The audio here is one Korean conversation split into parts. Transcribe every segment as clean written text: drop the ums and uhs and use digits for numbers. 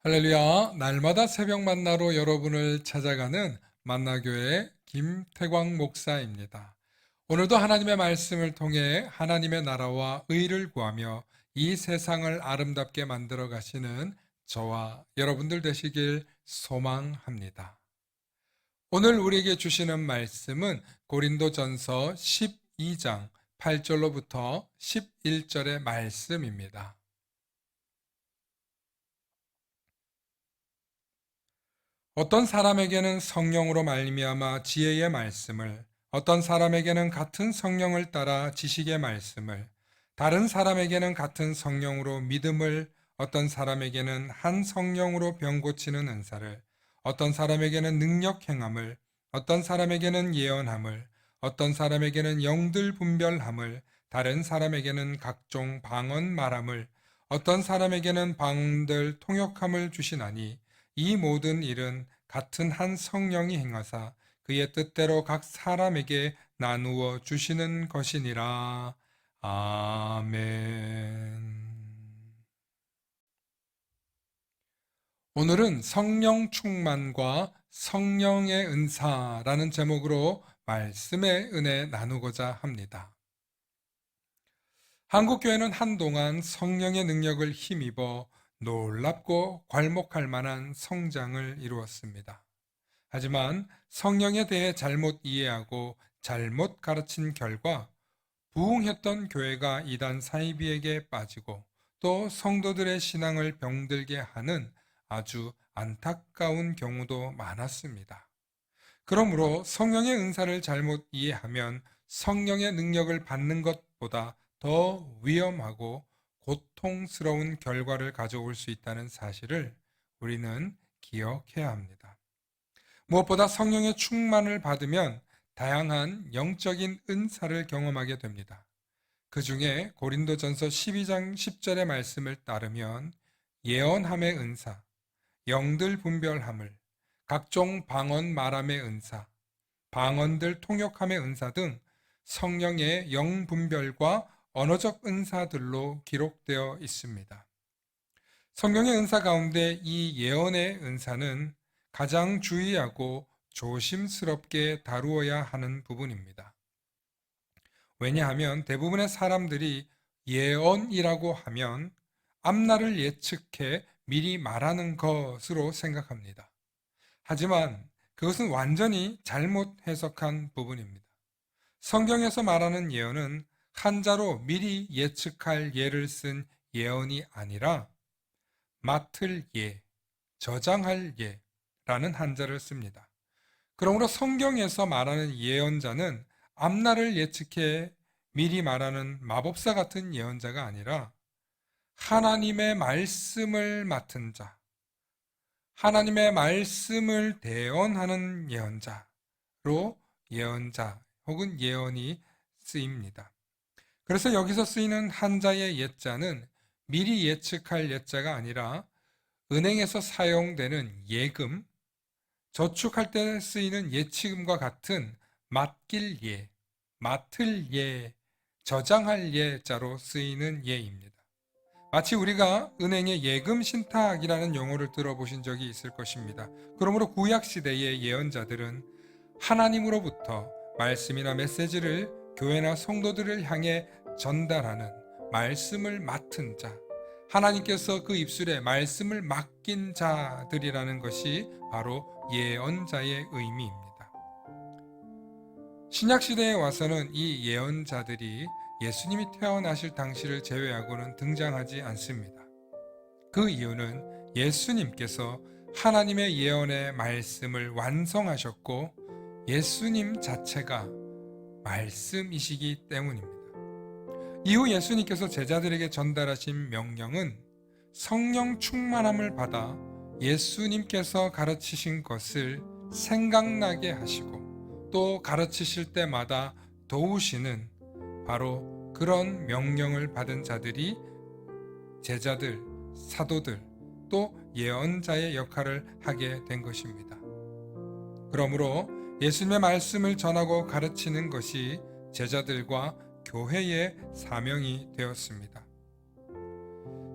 할렐루야, 날마다 새벽 만나로 여러분을 찾아가는 만나교회 김태광 목사입니다. 오늘도 하나님의 말씀을 통해 하나님의 나라와 의를 구하며 이 세상을 아름답게 만들어 가시는 저와 여러분들 되시길 소망합니다. 오늘 우리에게 주시는 말씀은 고린도전서 12장 8절로부터 11절의 말씀입니다. 어떤 사람에게는 성령으로 말미암아 지혜의 말씀을, 어떤 사람에게는 같은 성령을 따라 지식의 말씀을, 다른 사람에게는 같은 성령으로 믿음을, 어떤 사람에게는 한 성령으로 병 고치는 은사를, 어떤 사람에게는 능력 행함을, 어떤 사람에게는 예언함을, 어떤 사람에게는 영들 분별함을, 다른 사람에게는 각종 방언 말함을, 어떤 사람에게는 방언들 통역함을 주시나니 이 모든 일은 같은 한 성령이 행하사 그의 뜻대로 각 사람에게 나누어 주시는 것이니라. 아멘. 오늘은 성령 충만과 성령의 은사라는 제목으로 말씀의 은혜 나누고자 합니다. 한국교회는 한동안 성령의 능력을 힘입어 놀랍고 괄목할 만한 성장을 이루었습니다. 하지만 성령에 대해 잘못 이해하고 잘못 가르친 결과 부흥했던 교회가 이단 사이비에게 빠지고 또 성도들의 신앙을 병들게 하는 아주 안타까운 경우도 많았습니다. 그러므로 성령의 은사를 잘못 이해하면 성령의 능력을 받는 것보다 더 위험하고 고통스러운 결과를 가져올 수 있다는 사실을 우리는 기억해야 합니다. 무엇보다 성령의 충만을 받으면 다양한 영적인 은사를 경험하게 됩니다. 그 중에 고린도전서 12장 10절의 말씀을 따르면 예언함의 은사, 영들 분별함을, 각종 방언 말함의 은사, 방언들 통역함의 은사 등 성령의 영 분별과 언어적 은사들로 기록되어 있습니다. 성령의 은사 가운데 이 예언의 은사는 가장 주의하고 조심스럽게 다루어야 하는 부분입니다. 왜냐하면 대부분의 사람들이 예언이라고 하면 앞날을 예측해 미리 말하는 것으로 생각합니다. 하지만 그것은 완전히 잘못 해석한 부분입니다. 성경에서 말하는 예언은 한자로 미리 예측할 예를 쓴 예언이 아니라 맡을 예, 저장할 예라는 한자를 씁니다. 그러므로 성경에서 말하는 예언자는 앞날을 예측해 미리 말하는 마법사 같은 예언자가 아니라 하나님의 말씀을 맡은 자, 하나님의 말씀을 대언하는 예언자로 예언자 혹은 예언이 쓰입니다. 그래서 여기서 쓰이는 한자의 예자는 미리 예측할 예자가 아니라 은행에서 사용되는 예금, 저축할 때 쓰이는 예치금과 같은 맡길 예, 맡을 예, 저장할 예자로 쓰이는 예입니다. 마치 우리가 은행의 예금 신탁이라는 용어를 들어보신 적이 있을 것입니다. 그러므로 구약 시대의 예언자들은 하나님으로부터 말씀이나 메시지를 교회나 성도들을 향해 전달하는 말씀을 맡은 자, 하나님께서 그 입술에 말씀을 맡긴 자들이라는 것이 바로 예언자의 의미입니다. 신약시대에 와서는 이 예언자들이 예수님이 태어나실 당시를 제외하고는 등장하지 않습니다. 그 이유는 예수님께서 하나님의 예언의 말씀을 완성하셨고 예수님 자체가 말씀이시기 때문입니다. 이후 예수님께서 제자들에게 전달하신 명령은 성령 충만함을 받아 예수님께서 가르치신 것을 생각나게 하시고 또 가르치실 때마다 도우시는 바로 그런 명령을 받은 자들이 제자들, 사도들, 또 예언자의 역할을 하게 된 것입니다. 그러므로 예수님의 말씀을 전하고 가르치는 것이 제자들과 교회의 사명이 되었습니다.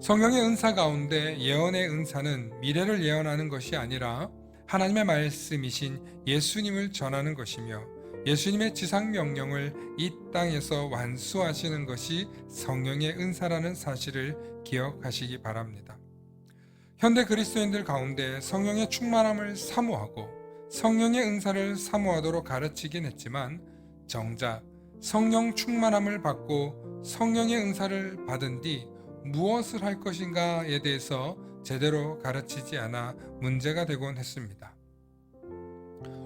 성령의 은사 가운데 예언의 은사는 미래를 예언하는 것이 아니라 하나님의 말씀이신 예수님을 전하는 것이며 예수님의 지상 명령을 이 땅에서 완수하시는 것이 성령의 은사라는 사실을 기억하시기 바랍니다. 현대 그리스도인들 가운데 성령의 충만함을 사모하고 성령의 은사를 사모하도록 가르치긴 했지만 정작 성령 충만함을 받고 성령의 은사를 받은 뒤 무엇을 할 것인가에 대해서 제대로 가르치지 않아 문제가 되곤 했습니다.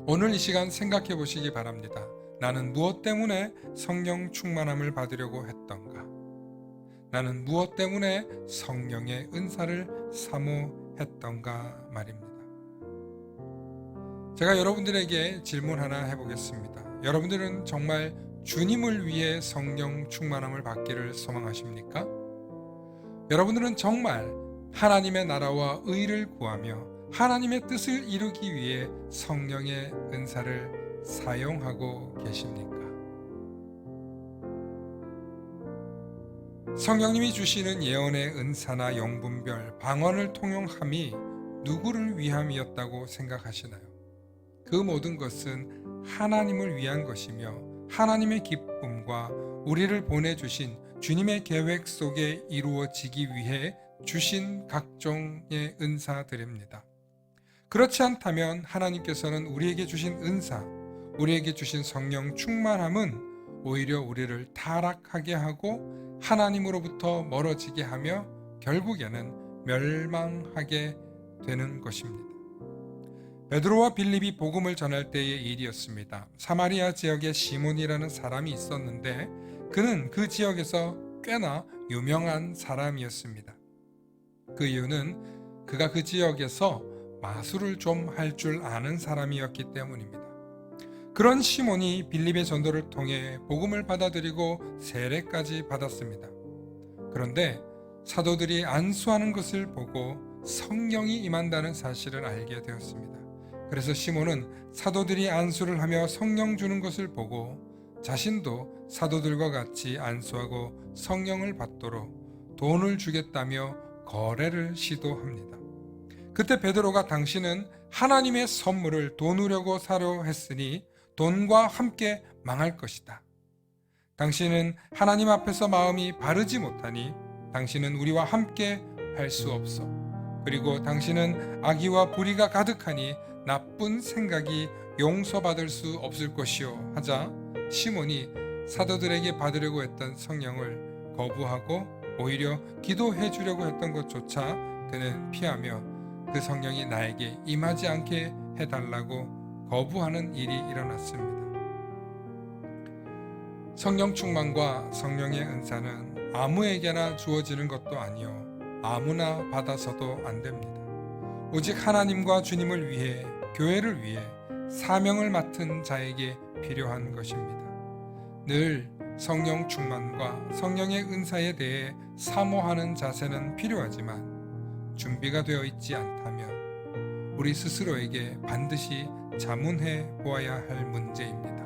오늘 이 시간 생각해 보시기 바랍니다. 나는 무엇 때문에 성령 충만함을 받으려고 했던가? 나는 무엇 때문에 성령의 은사를 사모했던가 말입니다. 제가 여러분들에게 질문 하나 해보겠습니다. 여러분들은 정말 주님을 위해 성령 충만함을 받기를 소망하십니까? 여러분들은 정말 하나님의 나라와 의를 구하며 하나님의 뜻을 이루기 위해 성령의 은사를 사용하고 계십니까? 성령님이 주시는 예언의 은사나 영분별, 방언을 통용함이 누구를 위함이었다고 생각하시나요? 그 모든 것은 하나님을 위한 것이며 하나님의 기쁨과 우리를 보내주신 주님의 계획 속에 이루어지기 위해 주신 각종의 은사들입니다. 그렇지 않다면 하나님께서는 우리에게 주신 은사, 우리에게 주신 성령 충만함은 오히려 우리를 타락하게 하고 하나님으로부터 멀어지게 하며 결국에는 멸망하게 되는 것입니다. 베드로와 빌립이 복음을 전할 때의 일이었습니다. 사마리아 지역에 시몬이라는 사람이 있었는데 그는 그 지역에서 꽤나 유명한 사람이었습니다. 그 이유는 그가 그 지역에서 마술을 좀 할 줄 아는 사람이었기 때문입니다. 그런 시몬이 빌립의 전도를 통해 복음을 받아들이고 세례까지 받았습니다. 그런데 사도들이 안수하는 것을 보고 성령이 임한다는 사실을 알게 되었습니다. 그래서 시몬은 사도들이 안수를 하며 성령 주는 것을 보고 자신도 사도들과 같이 안수하고 성령을 받도록 돈을 주겠다며 거래를 시도합니다. 그때 베드로가 당신은 하나님의 선물을 돈으려고 사려 했으니 돈과 함께 망할 것이다. 당신은 하나님 앞에서 마음이 바르지 못하니 당신은 우리와 함께 할 수 없어. 그리고 당신은 악의와 불의가 가득하니 나쁜 생각이 용서받을 수 없을 것이요 하자 시몬이 사도들에게 받으려고 했던 성령을 거부하고 오히려 기도해 주려고 했던 것조차 그는 피하며 그 성령이 나에게 임하지 않게 해달라고 거부하는 일이 일어났습니다. 성령 충만과 성령의 은사는 아무에게나 주어지는 것도 아니요 아무나 받아서도 안 됩니다. 오직 하나님과 주님을 위해 교회를 위해 사명을 맡은 자에게 필요한 것입니다. 늘 성령 충만과 성령의 은사에 대해 사모하는 자세는 필요하지만 준비가 되어 있지 않다면 우리 스스로에게 반드시 자문해 보아야 할 문제입니다.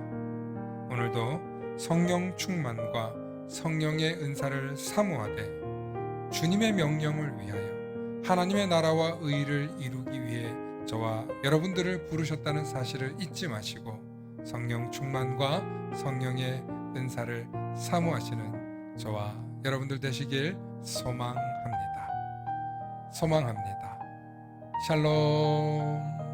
오늘도 성령 충만과 성령의 은사를 사모하되 주님의 명령을 위하여 하나님의 나라와 의를 이루기 위해 저와 여러분들을 부르셨다는 사실을 잊지 마시고 성령 충만과 성령의 은사를 사모하시는 저와 여러분들 되시길 소망합니다. 샬롬.